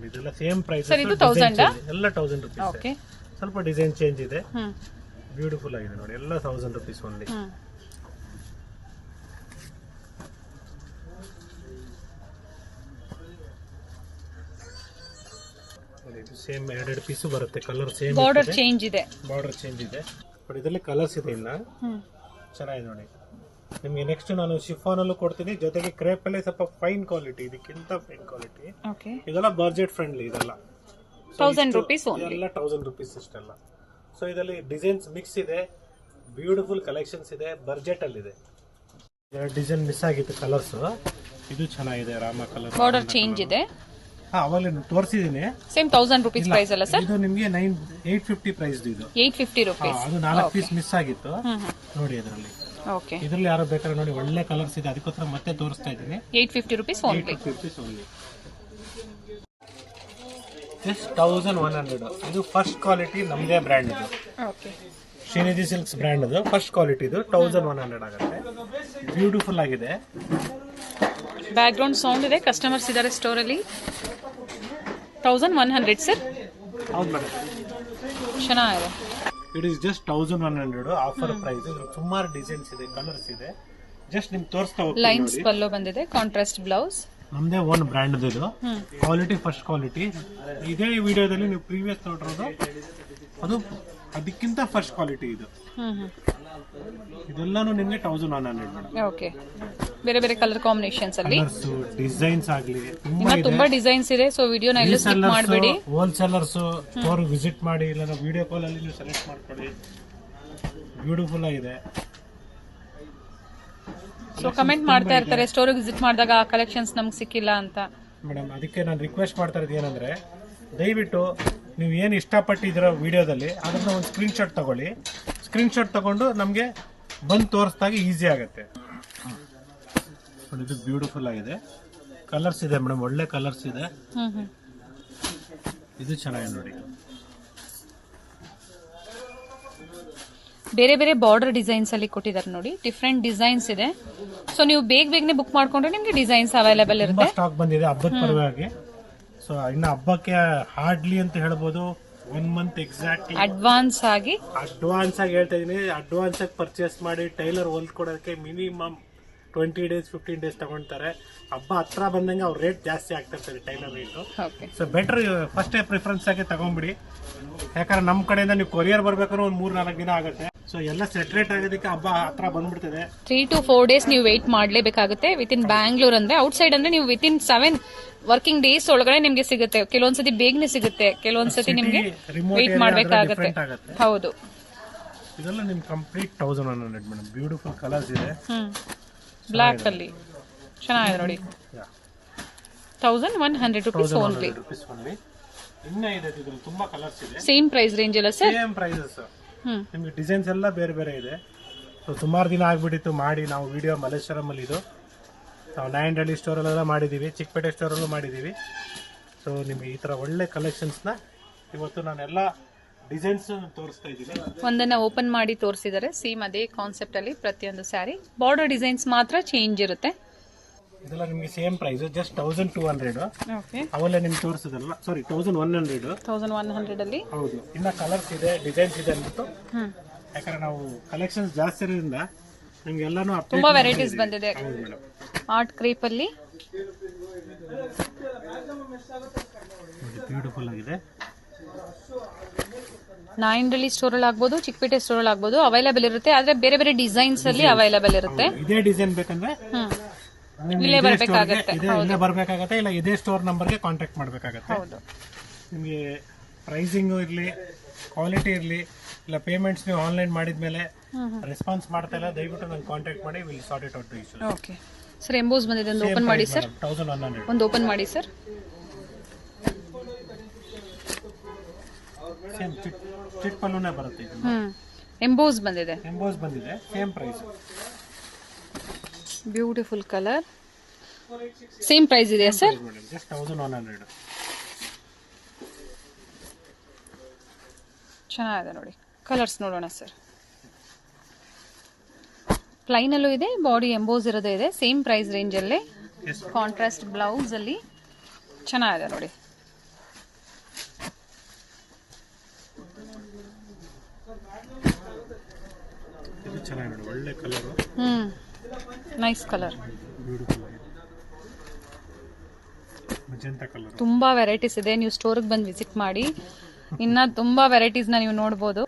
ಇದೆಲ್ಲ ಸೇಮ್ ಪ್ರೈಸ್ ಸರ್, ಇದು 1000 ಎಲ್ಲ 1000 rupees. ಓಕೆ, ಸ್ವಲ್ಪ ಡಿಸೈನ್ ಚೇಂಜ್ ಇದೆ. ಬ್ಯೂಟಿಫುಲ್ ಆಗಿದೆ ನೋಡಿ, ಎಲ್ಲ 1000 rupees ಓನ್ಲಿ. ಸೇಮ್ 2 ಪೀಸ್ ಬರುತ್ತೆ. ಕಲರ್ ಸೇಮ್, ಬಾರ್ಡರ್ ಚೇಂಜ್ ಇದೆ. ಬಾರ್ಡರ್ ಚೇಂಜ್ ಇದೆ. ಬಟ್ ಇದರಲ್ಲಿ ಕಲರ್ಸ್ ಇದೆ ಇಲ್ಲ, ಚೆನ್ನಾಗಿದೆ ನೋಡಿ. ನಿಮಗೆ ನೆಕ್ಸ್ಟ್ ನಾನು ಶಿಫಾನ್ ಅಲ್ಲೂ ಕೊಡ್ತೀನಿ, ಜೊತೆಗೆ ಕ್ರೇಪ್ ಅಲ್ಲಿ ಸ್ವಲ್ಪ ಫೈನ್ ಕ್ವಾಲಿಟಿ, ಇದಕ್ಕಿಂತ ಫೈನ್ ಕ್ವಾಲಿಟಿ. ಓಕೆ, ಇದೆಲ್ಲ ಬಜೆಟ್ ಫ್ರೆಂಡ್ಲಿ. ಇದೆಲ್ಲ 1000 rupees ಓನ್ಲಿ. ಎಲ್ಲ 1000 rupees ಇಷ್ಟೆಲ್ಲ. ಸೊ ಇದರಲ್ಲಿ ಡಿಸೈನ್ಸ್ ಮಿಕ್ಸ್ ಇದೆ, ಬ್ಯೂಟಿಫುಲ್ ಕಲೆಕ್ಷನ್ಸ್ ಇದೆ, ಬಜೆಟ್ ಅಲ್ಲಿ ಇದೆ. ಎರಡು ಡಿಸೈನ್ ಮಿಸ್ ಆಗಿತ್ತು ಕಲರ್ಸ್, ಇದು ಚೆನ್ನಾಗಿದೆ. ರಾಮ ಕಲರ್, ಬಾರ್ಡರ್ ಚೇಂಜ್ ಇದೆ. ಅವಾಗಲೇ ತೋರಿಸಿದೀನಿ. ಸೇಮ್ 1000 rupees ಪ್ರೈಸ್ ಅಲ್ಲ ಸರ್? ಇದು ನಿಮಗೆ 850 ಪ್ರೈಸ್. ಇದು 850 rupees. ಅದು 4 ಪೀಸ್ ಮಿಸ್ ಆಗಿತ್ತು ನೋಡಿ ಅದರಲ್ಲಿ. ಓಕೆ, ಇದರಲ್ಲಿ ಯಾರು ಬೇಕಾದ್ರೆ ನೋಡಿ, ಒಳ್ಳೆ ಕಲರ್ಸ್ ಇದೆ, ಅದಕ್ಕೋಸ್ಕರ ಮತ್ತೆ ತೋರಿಸ್ತಾ ಇದ್ದೀನಿ. 850 rupees ಓನ್ಲಿ. 850 ಓನ್ಲಿ. ಜಸ್ಟ್ 1100. ಇದು ಫಸ್ಟ್ ಕ್ವಾಲಿಟಿ, ನಮ್ಮದೇ ಬ್ರ್ಯಾಂಡ್ ಇದು. ಓಕೆ, ಶ್ರೀನಿಧಿ ಸಿಲ್ಕ್ಸ್ ಬ್ರ್ಯಾಂಡ್ ಅದು, ಫಸ್ಟ್ ಕ್ವಾಲಿಟಿ. ಇದು 1100 ಆಗುತ್ತೆ. ಬ್ಯೂಟಿಫುಲ್ ಆಗಿದೆ. ಬ್ಯಾಕ್ ಗ್ರೌಂಡ್ ಸೌಂಡ್ ಇದೆ, ಕಸ್ಟಮರ್ಸ್ ಇದ್ದಾರೆ ಸ್ಟೋರ್ ಅಲ್ಲಿ. 1100 ಸರ್? ಹೌದು ಮೇಡಮ್, ಚೆನ್ನಾಗಿದೆ. It is just 1100 offer price. ಸುಮಾರು ಡಿಸೈನ್ಸ್ ಇದೆ, ಕಲರ್ಸ್ ಇದೆ. ಜಸ್ಟ್ ನಿಮ್ಗೆ ತೋರಿಸ್ತಾ ಹೋಗ್ತೀನಿ. ಲೈನ್ಸ್ ಪಲ್ಲೋ ಬಂದಿದೆ, ಕಾಂಟ್ರಾಸ್ಟ್ ಬ್ಲೌಸ್. ನಮ್ದೇ ಓನ್ ಬ್ರ್ಯಾಂಡ್ ಇದು. Quality first quality. ಇದೇ ವಿಡಿಯೋದಲ್ಲಿ ನೀವು ಪ್ರೀವಿಯಸ್ ನೋಡಿರೋದು ಅದು ಅದಕ್ಕಿಂತ ಫಸ್ಟ್ ಕ್ವಾಲಿಟಿ ಇದು. ಇದೆಲ್ಲಾನು ನಿಮಗೆ 1100 ಮೇಡಮ್. ಓಕೆ, ಬೇರೆ ಬೇರೆ ಕಲರ್ ಕಾಂಬಿನೇಷನ್ಸ್ ಅಲ್ಲಿ ಡಿಸೈನ್ಸ್ ಆಗ್ಲಿ ತುಂಬಾ ಡಿಸೈನ್ಸ್ ಇದೆ. ಸೊ ವಿಡಿಯೋನ ಎಲ್ಲೂ ಸ್ಕಿಪ್ ಮಾಡಬೇಡಿ. ಹೋಲ್ಸೇಲರ್ಸ್ ಸ್ಟೋರ್ ವಿಸಿಟ್ ಮಾಡಿ, ಇಲ್ಲ ವಿಡಿಯೋ ಕಾಲ್ ಅಲ್ಲಿ ನೀವು ಸೆಲೆಕ್ಟ್ ಮಾಡ್ಕೊಳ್ಳಿ. ಬ್ಯೂಟಿಫುಲ್ ಆಗಿದೆ. ಸೊ ಕಮೆಂಟ್ ಮಾಡ್ತಾ ಇರ್ತಾರೆ ಸ್ಟೋರ್ ವಿಸಿಟ್ ಮಾಡಿದಾಗ ಆ ಕಲೆಕ್ಷನ್ಸ್ ನಮ್ಗೆ ಸಿಕ್ಕಿಲ್ಲ ಅಂತ. ಮೇಡಮ್, ಅದಕ್ಕೆ ನಾನು ರಿಕ್ವೆಸ್ಟ್ ಮಾಡ್ತಾ ಇರೋದು ಏನಂದ್ರೆ, ದಯವಿಟ್ಟು ನೀವು ಏನು ಇಷ್ಟಪಟ್ಟಿದ್ದೀರೋ ವಿಡಿಯೋದಲ್ಲಿ ಅದನ್ನ ಒಂದು ಸ್ಕ್ರೀನ್ ಶಾಟ್ ತಗೊಳ್ಳಿ. ಸ್ಕ್ರೀನ್ ಶಾಟ್ ತಗೊಂಡು ನಮಗೆ ಬಂದು ತೋರಿಸಿದಾಗ ಈಸಿ ಆಗುತ್ತೆ. ಇದು ಬ್ಯೂಟಿಫುಲ್ ಆಗಿದೆ. ಕಲರ್ಸ್ ಇದೆ ಮೇಡಮ್, ಒಳ್ಳೆ ಕಲರ್ಸ್ ಇದೆ. ಇದು ಚೆನ್ನಾಗಿದೆ ನೋಡಿ. ಬೇರೆ ಬೇರೆ ಬಾರ್ಡರ್ ಡಿಸೈನ್ಸ್ ಅಲ್ಲಿ ಕೊಟ್ಟಿದ್ದಾರೆ ನೋಡಿ, ಡಿಫ್ರೆಂಟ್ ಡಿಸೈನ್ಸ್ ಇದೆ. ಸೊ ನೀವು ಬೇಗನೆ ಬುಕ್ ಮಾಡ್ಕೊಂಡ್ರೆ ನಿಮ್ಗೆ ಡಿಸೈನ್ಸ್ ಅವೈಲೇಬಲ್ ಇರುತ್ತೆ. ಸ್ಟಾಕ್ ಬಂದಿದೆ ಹಬ್ಬದ ಪರವಾಗಿ. ಸೊ ಇನ್ನು ಹಬ್ಬಕ್ಕೆ ಹಾರ್ಡ್ಲಿ ಅಂತ ಹೇಳ್ಬೋದು 1 month ಎಕ್ಸಾಕ್ಟ್ ಅಡ್ವಾನ್ಸ್ ಆಗಿ ಹೇಳ್ತಾ ಇದೀನಿ. ಅಡ್ವಾನ್ಸ್ ಆಗಿ ಪರ್ಚೇಸ್ ಮಾಡಿ ಟೈಲರ್ ಹೊಲ್ಕೊಡೋದಕ್ಕೆ ಮಿನಿಮಮ್ 20 days 15 days ತಗೊಳ್ತಾರೆ. ಹಬ್ಬ ಹತ್ರ ಬಂದಂಗೆ ಅವ್ರ ರೇಟ್ ಜಾಸ್ತಿ ಆಗ್ತಾ ಇರ್ತಾರೆ, tailor rate. So better first preference ಆಗಿ ತಗೊಂಡ್ಬಿಡಿ. ಯಾಕಂದ್ರೆ ನಮ್ಮ ಕಡೆಯಿಂದ ನೀವು ಕೊರಿಯರ್ ಬರ್ಬೇಕಾದ್ರೆ ಒಂದು 3-4 ದಿನ ಆಗುತ್ತೆ. ಸೊ ಎಲ್ಲ ಸೆಟ್ರೇಟ್ ಆಗೋದಕ್ಕೆ ಹಬ್ಬ ಹತ್ರ ಬಂದ್ಬಿಡ್ತದೆ. 3 to 4 days ನೀವು ವೇಟ್ ಮಾಡ್ಲೇಬೇಕಾಗುತ್ತೆ. ವಿತಿನ್ ಬ್ಯಾಂಗ್ಳೂರ್ ಅಂದ್ರೆ, ಔಟ್ ಸೈಡ್ ಅಂದ್ರೆ ನೀವು ವಿತಿನ್ 7 ವರ್ಕಿಂಗ್ ಡೇಸ್ ಒಳಗಡೆ ನಿಮ್ಗೆ ಸಿಗುತ್ತೆ. ಕೆಲವೊಂದ್ಸತಿ ಬೇಗನೆ ಸಿಗುತ್ತೆ, ಕೆಲವೊಂದ್ಸತಿ ನಿಮ್ಗೆ ವೇಟ್ ಮಾಡ್ಬೇಕಾಗುತ್ತೆ. ಹೌದು, ಇದೆಲ್ಲ ನಿಮ್ ಕಂಪ್ಲೀಟ್ 1100 ಮೇಡಮ್. ಬ್ಯೂಟಿಫುಲ್ ಕಲರ್ಸ್ ಇದೆ. ಬ್ಲಾಕ್ ಅಲ್ಲಿ ಚೆನ್ನಾಗಿದೆ ನೋಡಿ. 1100 rupees ಓನ್ಲಿ. ಇನ್ನ ಇದೆ, ಇದ್ರಲ್ಲಿ ತುಂಬಾ ಕಲರ್ಸ್ ಇದೆ. ಸೇಮ್ ಪ್ರೈಸ್ ರೇಂಜ್ ಅಲ್ಲ ಸರ್? Same prices. ನಿಮ್ಗೆ ಡಿಸೈನ್ಸ್ ಎಲ್ಲ ಬೇರೆ ಬೇರೆ ಇದೆ. ಸೊ ಸುಮಾರು ದಿನ ಆಗ್ಬಿಟ್ಟಿತ್ತು ಮಾಡಿ. ನಾವು ವಿಡಿಯೋ ಮಲ್ಲೇಶ್ವರಂ ಅಲ್ಲಿ ಇದು ನಾವು ನಾಯಂಡಹಳ್ಳಿ ಸ್ಟೋರಲ್ಲೆಲ್ಲ ಮಾಡಿದ್ದೀವಿ, ಚಿಕ್ಕಪೇಟೆ ಸ್ಟೋರಲ್ಲೂ ಮಾಡಿದ್ದೀವಿ. ಸೊ ನಿಮಗೆ ಈ ಥರ ಒಳ್ಳೆ ಕಲೆಕ್ಷನ್ಸ್ನ ಇವತ್ತು ನಾನೆಲ್ಲ ಡಿಸೈನ್ಸ್ ತೋರಿಸ್ತಾ ಇದ್ದೀನಿ. ಒಂದನ್ನ ಓಪನ್ ಮಾಡಿ ತೋರಿಸಿದ್ದಾರೆ. ಸೇಮ್ ಅದೇ ಕಾನ್ಸೆಪ್ಟ್ ಅಲ್ಲಿ ಪ್ರತಿಯೊಂದು ಸ್ಯಾರಿ, ಬಾರ್ಡರ್ ಡಿಸೈನ್ಸ್ ಮಾತ್ರ ಚೇಂಜ್ ಇರುತ್ತೆ. ಇದೆಲ್ಲ ನಿಮಗೆ ಸೇಮ್ ಪ್ರೈಸ್, ಜಸ್ಟ್ 1200. ಓಕೆ, ಅವೆಲ್ಲ ನಿಮ್ಗೆ ತೋರಿಸಿದಲ್ಲ, ಸಾರಿ 1100. 1100 ಅಲ್ಲಿ. ಹೌದು, ಇನ್ನ ಕಲರ್ಸ್ ಇದೆ, ಡಿಸೈನ್ಸ್ ಇದೆ ಅಂದ್ಬಿಟ್ಟು, ಯಾಕಂದ್ರೆ ನಾವು ಕಲೆಕ್ಷನ್ಸ್ ಜಾಸ್ತಿ ಇರೋದ್ರಿಂದ ನಿಮ್ಗೆ ಎಲ್ಲಾನು ತುಂಬಾ ವೆರೈಟೀಸ್ ಬಂದಿದೆ. ಹೌದು ಮೇಡಮ್. ಆರ್ಟ್ ಕ್ರೇಪ್ ಅಲ್ಲಿ ಬ್ಯೂಟಿಫುಲ್ ಆಗಿದೆ. ನಾಯಿಂಡಲ್ಲಿ ಸ್ಟೋರ್ ಅಲ್ಲಿ ಆಗ್ಬೋದು, ಚಿಕ್ಕಪೇಟೆ ಸ್ಟೋರ್ ಅಲ್ಲಿ ಆಗ್ಬೋದು, ಅವೈಲೇಬಲ್ ಇರುತ್ತೆ. ಆದ್ರೆ ಬೇರೆ ಬೇರೆ ಡಿಸೈನ್ಸ್ ಅಲ್ಲಿ ಅವೈಲೇಬಲ್ ಇರುತ್ತೆ. ಇದೇ ಡಿಸೈನ್ ಬೇಕಂದ್ರೆ ಇಲ್ಲೇ ಬರ್ಬೇಕಾಗತ್ತೆ. ಇಲ್ಲೇ ಬರ್ಬೇಕಾಗತ್ತೆ, ಇಲ್ಲ ಇದೇ ಸ್ಟೋರ್ ನಂಬರ್ಗೆ ಕಾಂಟ್ಯಾಕ್ಟ್ ಮಾಡ್ಬೇಕಾಗತ್ತೆ. ಹೌದು, ನಿಮಗೆ ಪ್ರೈಸಿಂಗು ಇರಲಿ, ಕ್ವಾಲಿಟಿ ಇರಲಿ, ಇಲ್ಲ ಪೇಮೆಂಟ್ಸ್ ನೀವು ಆನ್ಲೈನ್ ಮಾಡಿದ್ಮೇಲೆ ರೆಸ್ಪಾನ್ಸ್ ಮಾಡ್ತಾ ಇಲ್ಲ, ದಯವಿಟ್ಟು ನಂಗೆ ಕಾಂಟ್ಯಾಕ್ಟ್ ಮಾಡಿ, will sort it out issue. Okay sir, emboss ಬಂದಿದೆ, ಒಂದು ಓಪನ್ ಮಾಡಿ ಸರ್. 1100. ಒಂದು ಓಪನ್ ಮಾಡಿ ಸರ್. ಸೇಮ್ ಚಿಟ್ ಪಲ್ಲುನೇ ಬರುತ್ತೆ ಇದು. ಎಂಬೋಸ್ ಬಂದಿದೆ, ಎಂಬೋಸ್ ಬಂದಿದೆ, same price. Beautiful colour, same price ಇದೆಯಾ ಸರ್? ಜಸ್ಟ್ 1100. ಚೆನ್ನಾಗಿದೆ ನೋಡಿ. ಕಲರ್ಸ್ ನೋಡೋಣ ಸರ್. ಪ್ಲೈನ್ ಅಲ್ಲೂ ಇದೆ, ಬಾಡಿ ಎಂಬೋಸ್ ಇರೋದೇ ಇದೆ, ಸೇಮ್ ಪ್ರೈಸ್ ರೇಂಜ್ ಅಲ್ಲೇ. ಕಾಂಟ್ರಾಸ್ಟ್ ಬ್ಲೌಸ್ ಅಲ್ಲಿ ಚೆನ್ನಾಗಿದೆ ನೋಡಿ. ಇದು ಚೆನ್ನಾಗಿದೆ ನೋಡಿ, ಒಳ್ಳೆ ಕಲರ್. ನೈಸ್ ಕಲರ್, ಬ್ಯೂಟಿಫುಲ್ ಆಗಿದೆ. Magenta colour. ತುಂಬಾ ವೆರೈಟೀಸ್ ಇದೆ. ನೀವು ಸ್ಟೋರ್ಗೆ ಬಂದು ವಿಸಿಟ್ ಮಾಡಿ, ಇನ್ನ ತುಂಬಾ ವೆರೈಟೀಸ್ ನ ನೀವು ನೋಡಬಹುದು.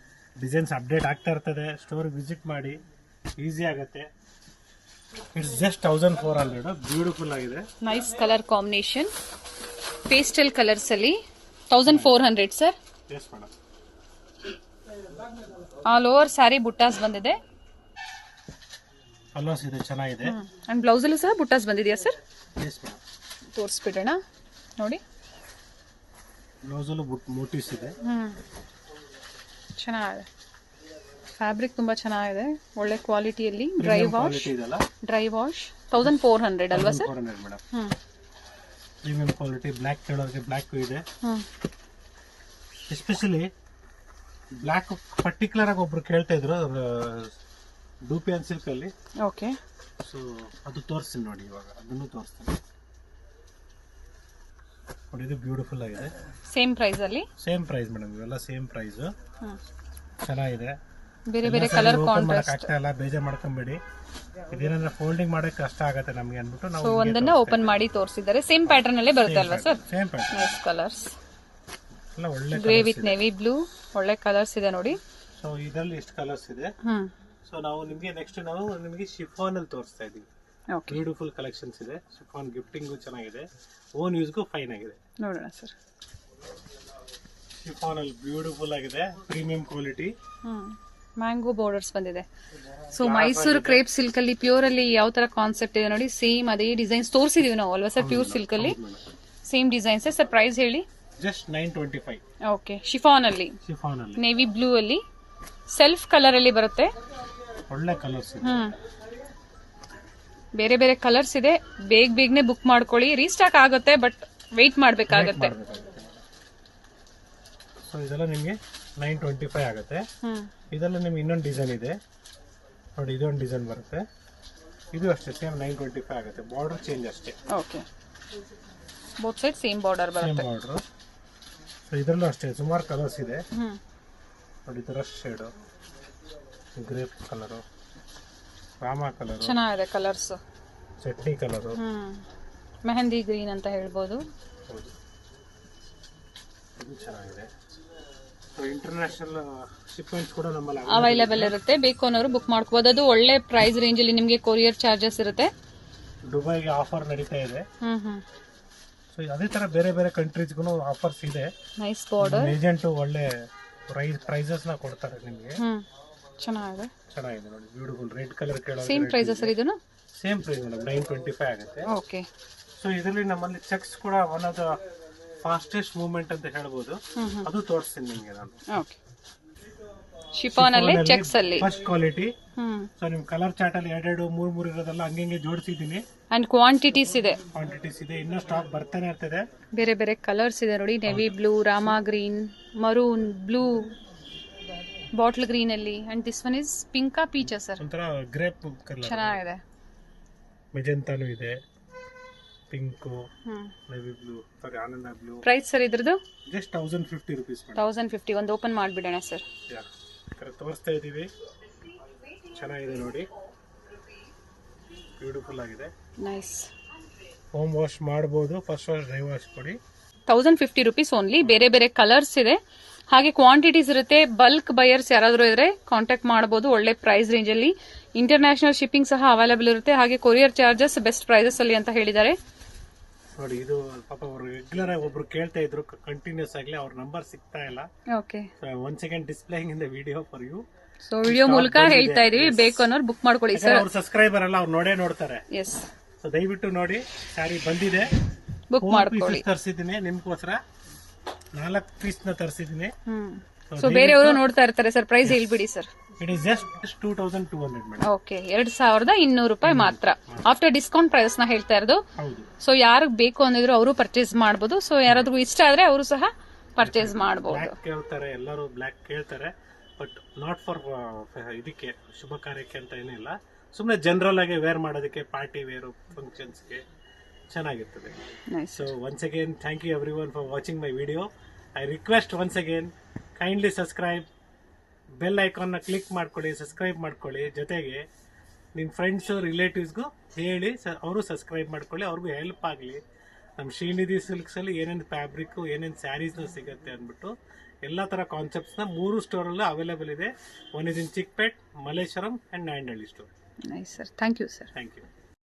ಡಿಸೈನ್ಸ್ ಅಪ್ಡೇಟ್ ಆಗ್ತಾ ಇರ್ತದೆ, ಸ್ಟೋರ್ ವಿಸಿಟ್ ಮಾಡಿ, ಈಸಿ ಆಗುತ್ತೆ. It's just 1400. ಬ್ಯೂಟಿಫುಲ್ ಆಗಿದೆ. Nice colour combination, pastel colours ಅಲ್ಲಿ 1400 sir. Yes madam. All over sari ಬುಟ್ಟಾಸ್ ಬಂದಿದೆ. ಕಲರ್ಸ್ ಇದೆ, ಚೆನ್ನಾಗಿದೆ. ಅಂಡ್ ಬ್ಲೌಸ್ ಅಲ್ಲೂ ಸಹ ಬುಟ್ಟಾಸ್ ಬಂದಿದೆಯಾ ಸರ್? Yes madam. ತೋರಿಸ್ಬಿಡೋಣ ನೋಡಿ. ಬ್ಲೌಸಲ್ಲೂ ಮೋಟಿವ್ಸ್ ಇದೆ. ಚೆನ್ನಾಗಿದೆ. ಫ್ಯಾಬ್ರಿಕ್ ತುಂಬಾ ಚೆನ್ನಾಗಿದೆ, ಒಳ್ಳೆ ಕ್ವಾಲಿಟಿಯಲ್ಲಿ. ಡ್ರೈ ವಾಶ್, ಡ್ರೈ ವಾಶ್ 1400 ಅಲ್ವಾ sir? 400 madam. Premium quality. Black ಕೇಳೋರಿಗೆ ಬ್ಲ್ಯಾಕ್ ಇದೆ. ಎಸ್ಪೆಷಲಿ ಬ್ಲ್ಯಾಕ್ ಪರ್ಟಿಕ್ಯುಲರ್ ಆಗಿ ಒಬ್ರು ಕೇಳ್ತಾ ಇದ್ರು, ಡೂಪಿಯನ್ ಸಿಲ್ಕ್ ಅಲ್ಲಿ. ಓಕೆ, ಸೊ ಅದು ತೋರಿಸ್ತೀನಿ ನೋಡಿ, ಇವಾಗ ಅದನ್ನು ತೋರಿಸ್ತೀನಿ ನೋಡಿ. ಇದು ಬ್ಯೂಟಿಫುಲ್ ಆಗಿದೆ. ಸೇಮ್ ಪ್ರೈಸ್ ಅಲ್ಲಿ. ಸೇಮ್ ಪ್ರೈಸ್ ಮೇಡಮ್, ಇವೆಲ್ಲ ಸೇಮ್ ಪ್ರೈಸ್. ಚೆನ್ನಾಗಿದೆ. ಬೇರೆ ಬೇರೆ ಕಲರ್ ಕಾಂಟ್ರಾಸ್ಟ್. ಆಗ್ತಾ ಇಲ್ಲ, ಬೇಜಾರ್ ಮಾಡ್ಕೊಂಬೇಡಿ. ಇದೇನಂದ್ರೆ ಫೋಲ್ಡಿಂಗ್ ಮಾಡಕ್ಕೆ ಕಷ್ಟ ಆಗುತ್ತೆ ನಮಗೆ ಅಂದ್ಬಿಟ್ಟು ನಾವು ಸೊ ಒಂದನ್ನ ಓಪನ್ ಮಾಡಿ ತೋರಿಸಿದ್ದಾರೆ. ಸೇಮ್ ಪ್ಯಾಟರ್ನ್ ಅಲ್ಲೇ ಬರುತ್ತೆ ಅಲ್ವಾ sir? Same pattern. Nice colours, ಎಲ್ಲ ಒಳ್ಳೆ ಗ್ರೇ ವಿತ್ ನೇವಿ ಬ್ಲೂ, ಒಳ್ಳೆ ಕಲರ್ಸ್ ಇದೆ ನೋಡಿ. ಸೊ ಇದರಲ್ಲಿ ಎಷ್ಟು ಕಲರ್ಸ್ ಇದೆ. ಸೊ ನಾವು ನಿಮಗೆ ನೆಕ್ಸ್ಟ್ ನಾವು ನಿಮಗೆ ಶಿಫಾನ್ ಅಲ್ಲಿ ತೋರಿಸ್ತಾ ಇದೀವಿ. ಬ್ಯೂಟಿಫುಲ್ ಕಲೆಕ್ಷನ್ಸ್ ಇದೆ. ಶಿಫಾನ್ ಗಿಫ್ಟಿಂಗು ಚೆನ್ನಾಗಿದೆ, ಓನ್ ಯೂಸ್ಗೂ ಫೈನ್ ಆಗಿದೆ. ನೋಡೋಣ ಸರ್. ಶಿಫಾನ್ ಅಲ್ಲಿ ಬ್ಯೂಟಿಫುಲ್ ಆಗಿದೆ, ಪ್ರೀಮಿಯಂ ಕ್ವಾಲಿಟಿ. ಮ್ಯಾಂಗೋ ಬಾರ್ಡರ್ಸ್ ಬಂದಿದೆ. ಸೊ ಮೈಸೂರು ಕ್ರೇಪ್ ಸಿಲ್ಕ್ ಅಲ್ಲಿ ಪ್ಯೂರ್ ಅಲ್ಲಿ ಯಾವ ತರ ಕಾನ್ಸೆಪ್ಟ್ ಇದೆ ನೋಡಿ. ಸೇಮ್ ಅದೇ ಡಿಸೈನ್ಸ್ ತೋರಿಸಿದೀವಿ ನಾವು ಅಲ್ವಾ ಸರ್? ಪ್ಯೂರ್ ಸಿಲ್ಕ್ ಅಲ್ಲಿ ಸೇಮ್ ಡಿಸೈನ್ಸ್. ಸರ್ ಪ್ರೈಸ್ ಹೇಳಿ. ಜಸ್ಟ್ 925. ಓಕೆ, ಶಿಫಾನ್ ಅಲ್ಲಿ, ಶಿಫಾನ್ ಅಲ್ಲಿ ನೇವಿ ಬ್ಲೂ ಅಲ್ಲಿ, ಸೆಲ್ಫ್ ಕಲರ್ ಅಲ್ಲಿ ಬರುತ್ತೆ. ಒಳ್ಳೆ ಕಲರ್ಸ್ ಇದೆ. ಬೇರೆ ಬೇರೆ ಕಲರ್ಸ್ ಇದೆ. ಬೇಗನೆ ಬುಕ್ ಮಾಡ್ಕೊಳ್ಳಿ, ರೀಸ್ಟಾಕ್ ಆಗುತ್ತೆ, ಬಟ್ ವೆಯ್ಟ್ ಮಾಡ್ಬೇಕಾಗತ್ತೆ. ಸೊ ಇದೆಲ್ಲ ನಿಮಗೆ 925 ಆಗುತ್ತೆ. ಇದರಲ್ಲಿ ನಿಮ್ಗೆ ಇನ್ನೊಂದು ಡಿಸೈನ್ ಇದೆ ನೋಡಿ, ಇದೊಂದು ಡಿಸೈನ್ ಬರುತ್ತೆ. ಇದು ಅಷ್ಟೇ ಸೇಮ್ 925 ಆಗುತ್ತೆ. ಬಾರ್ಡರ್ ಚೇಂಜ್ ಅಷ್ಟೇ. Okay, both side same border ಬರುತ್ತೆ. Same border. ಸೊ ಇದರಲ್ಲೂ ಅಷ್ಟೇ ಸುಮಾರು ಕಲರ್ಸ್ ಇದೆ ನೋಡಿ. ಇದು ರಶ್ ಶೇಡು, ಗ್ರೇಪ್ ಕಲರು, ರಾಮ ಕಲರು, ಚೆನ್ನಾಗಿದೆ colours. Chutney colour, mehndi green ಅಂತ ಹೇಳ್ಬೋದು. ಹೌದು, ಇದು ಚೆನ್ನಾಗಿದೆ. ಸೊ ಇಂಟರ್ನ್ಯಾಷನಲ್ ಶಿಪ್ಮೆಂಟ್ಸ್ ಕೂಡ ನಮ್ಮಲ್ಲಿ ಅವೈಲೇಬಲ್ ಇರುತ್ತೆ. ಬೇಕು ಅನ್ನೋರು ಬುಕ್ ಮಾಡ್ಕೋಬಹುದು. ಅದು ಒಳ್ಳೆ ಪ್ರೈಸ್ ರೇಂಜ್ ಅಲ್ಲಿ ನಿಮಗೆ ಕೊರಿಯರ್ ಚಾರ್ಜಸ್ ಇರುತ್ತೆ. ದುಬೈಗೆ ಆಫರ್ ನಡೀತಾ ಇದೆ. ಸೊ ಅದೇ ತರ ಬೇರೆ ಬೇರೆ ಕಂಟ್ರೀಸ್ಗೂ ಆಫರ್ಸ್ ಇದೆ. Nice border. ಏಜೆಂಟ್ ಒಳ್ಳೆ ಪ್ರೈಸಸ್ ನ ಕೊಡ್ತಾರೆ ನಿಮಗೆ. ಚೆನ್ನಾಗಿದೆ, ಚೆನ್ನಾಗಿದೆ ನೋಡಿ. ಬ್ಯೂಟಿಫುಲ್ ರೆಡ್ ಕಲರ್ ಕೇಳೋ ಸೇಮ್ ಪ್ರೈಸ್ ಸರ್ ಇದನ್ನು. ಸೇಮ್ ಪ್ರೈಸ್ ಮೇಡಮ್, 925 ಆಗುತ್ತೆ. ಓಕೆ. ಸೊ ಇದರಲ್ಲಿ ನಮ್ಮಲ್ಲಿ ಚೆಕ್ಸ್ ಕೂಡ one of the fastest movement ಅಂತ ಹೇಳ್ಬೋದು. ಅದು ತೋರಿಸ್ತೀನಿ ನಿಮಗೆ ನಾನು. ಓಕೆ, ಶಿಫಾನ್ ಅಲ್ಲಿ ಚೆಕ್ಸ್ ಅಲ್ಲಿ ಫಸ್ಟ್ ಕ್ವಾಲಿಟಿ. ಹ್ಮ್ ಸೊ ನಿಮ್ ಕಲರ್ ಚಾರ್ಟ್ ಅಲ್ಲಿ 2 3 ಇರೋದೆಲ್ಲ ಹಂಗೆ ಜೋಡಿಸಿದೀನಿ. ಅಂಡ್ ಕ್ವಾಂಟಿಟೀಸ್ ಇದೆ, ಕ್ವಾಂಟಿಟೀಸ್ ಇದೆ, ಇನ್ನೂ ಸ್ಟಾಕ್ ಬರ್ತಾನೆ ಇರ್ತದೆ. ಬೇರೆ ಬೇರೆ ಕಲರ್ಸ್ ಇದೆ ನೋಡಿ, ನೆವಿ ಬ್ಲೂ, ರಾಮಾ green, maroon, blue, bottle green ಅಲ್ಲಿ. ಅಂಡ್ ದಿಸ್ ಒನ್ ಇಸ್ ಪಿಂಕಾ ಪೀಚಾ ಸರ್, ಒಂಥರ ಗ್ರೇಪ್ ಕಲರ್, ಚೆನ್ನಾಗಿದೆ. ಮೆಜೆಂಟಾನು ಇದೆ, ಪಿಂಕು, ನೆವಿ ಬ್ಲೂ, ಆನಂದ ಬ್ಲೂ. ಪ್ರೈಸ್ ಸರ್ ಇದ್ರದ್ದು ಜಸ್ಟ್ 1050 rupees. 1050. ಒಂದು ಓಪನ್ ಮಾಡ್ಬಿಡೋಣ ಸರ್. ತೋರಿಸ್ತಾ ಇದೀವಿ, ಚೆನ್ನಾಗಿದೆ ನೋಡಿ, ಬ್ಯೂಟಿಫುಲ್ ಆಗಿದೆ. ನೈಸ್. ಹೋಮ್ ವಾಶ್ ಮಾಡಬಹುದು, ಫಸ್ಟ್ ವಾಶ್, ಡ್ರೈ ವಾಶ್ ಕೊಡಿ. 1050 rupees ಓನ್ಲಿ. ಬೇರೆ ಬೇರೆ ಕಲರ್ಸ್ ಇದೆ, ಹಾಗೆ ಕ್ವಾಂಟಿಟೀಸ್ ಇರುತ್ತೆ. ಬಲ್ಕ್ ಬಯರ್ಸ್ ಯಾರಾದರೂ ಇದ್ರೆ ಕಾಂಟ್ಯಾಕ್ಟ್ ಮಾಡಬಹುದು, ಒಳ್ಳೆ ಪ್ರೈಸ್ ರೇಂಜ್ ಅಲ್ಲಿ. ಇಂಟರ್ನ್ಯಾಷನಲ್ ಶಿಪ್ಪಿಂಗ್ ಸಹ ಅವೈಲೇಬಲ್ ಇರುತ್ತೆ, ಹಾಗೆ ಕೊರಿಯರ್ ಚಾರ್ಜಸ್ ಬೆಸ್ಟ್ ಪ್ರೈಸಸ್ ಅಲ್ಲಿ ಅಂತ ಹೇಳಿದ್ದಾರೆ ನೋಡಿ. ಇದು ಪಾಪ ಅವರು ರೆಗ್ಯುಲರ್ ಆಗಿ ಒಬ್ರು ಕೇಳ್ತಾ ಇದ್ರು ಕಂಟಿನ್ಯೂಸ್ ಆಗಲಿ, ಅವ್ರ ನಂಬರ್ ಸಿಗ್ತಾ ಇಲ್ಲ. Okay, one second displaying in the video for you. So video ಮೂಲಕ ಹೇಳ್ತಾ ಇದೀವಿ, ಬೇಕು ಅನ್ನೋರು ಬುಕ್ ಮಾಡ್ಕೊಳ್ಳಿ ಸರ್. ಅವ್ರ ಸಬ್ಸ್ಕ್ರೈಬರ್ ಅಲ್ಲ, ಅವ್ರು ನೋಡ್ತಾರೆ. ಎಸ್, ಸೊ ದಯವಿಟ್ಟು ನೋಡಿ, ಸ್ಯಾರಿ ಬಂದಿದೆ, ಬುಕ್ ಮಾಡ್ಕೊಳ್ಳಿ. ತರಿಸಿದ್ದೀನಿ ನಿಮ್ಗೋಸ್ಕರ, 4 ಪೀಸ್ ನ ತರಿಸಿದ್ದೀನಿ. ಸೊ ಬೇರೆಯವರು ನೋಡ್ತಾ ಇರ್ತಾರೆ ಸರ್, ಪ್ರೈಸ್ ಹೇಳ್ಬಿಡಿ sir. It is just 2200 madam. Okay, 2200 ರೂಪಾಯಿ ಮಾತ್ರ. ಆಫ್ಟರ್ ಡಿಸ್ಕೌಂಟ್ ಪ್ರೈಸ್ ನ ಹೇಳ್ತಾ ಇರೋದು. ಹೌದು. ಸೊ ಯಾರಿಗೆ ಬೇಕು ಅಂದಿದ್ರು ಅವರು ಪರ್ಚೇಸ್ ಮಾಡಬಹುದು. ಸೊ ಯಾರಾದ್ರೂ ಇಷ್ಟ ಆದ್ರೆ ಅವರು ಸಹ ಪರ್ಚೇಸ್ ಮಾಡಬಹುದು. ಬ್ಲಾಕ್ ಕೇಳ್ತಾರೆ, ಎಲ್ಲರೂ ಬ್ಲಾಕ್ ಕೇಳ್ತಾರೆ, ಬಟ್ ನಾಟ್ ಫಾರ್ ಇದಕ್ಕೆ ಶುಭ ಕಾರ್ಯಕ್ಕೆ ಅಂತ ಏನಿಲ್ಲ, ಸುಮ್ಮನೆ ಜನರಲ್ ಆಗಿ ವೇರ್ ಮಾಡೋದಕ್ಕೆ, ಪಾರ್ಟಿ ವೇರು, ಫಂಕ್ಷನ್ಸ್ಗೆ ಚೆನ್ನಾಗಿರ್ತದೆ. So once again thank you everyone for watching my video. I request once again kindly subscribe, bell ಐಕಾನ್ನ ಕ್ಲಿಕ್ ಮಾಡ್ಕೊಳ್ಳಿ, ಸಬ್ಸ್ಕ್ರೈಬ್ ಮಾಡ್ಕೊಳ್ಳಿ. ಜೊತೆಗೆ ನಿಮ್ಮ ಫ್ರೆಂಡ್ಸು, ರಿಲೇಟಿವ್ಸ್ಗೂ ಹೇಳಿ, ಅವರು ಸಬ್ಸ್ಕ್ರೈಬ್ ಮಾಡ್ಕೊಳ್ಳಿ, ಅವ್ರಿಗೂ ಹೆಲ್ಪ್ ಆಗಲಿ. ನಮ್ಮ ಶ್ರೀನಿಧಿ ಸಿಲ್ಕ್ಸಲ್ಲಿ ಏನೇನು ಫ್ಯಾಬ್ರಿಕ್ಕು, ಏನೇನು ಸ್ಯಾರೀಸ್ನ ಸಿಗುತ್ತೆ ಅಂದ್ಬಿಟ್ಟು ಎಲ್ಲ ಥರ ಕಾನ್ಸೆಪ್ಟ್ಸ್ನ 3 ಸ್ಟೋರಲ್ಲೂ ಅವೈಲೇಬಲ್ ಇದೆ. One is in Chickpet, Malleshwaram and Nayandahalli store. Nice sir, thank you sir. Thank you.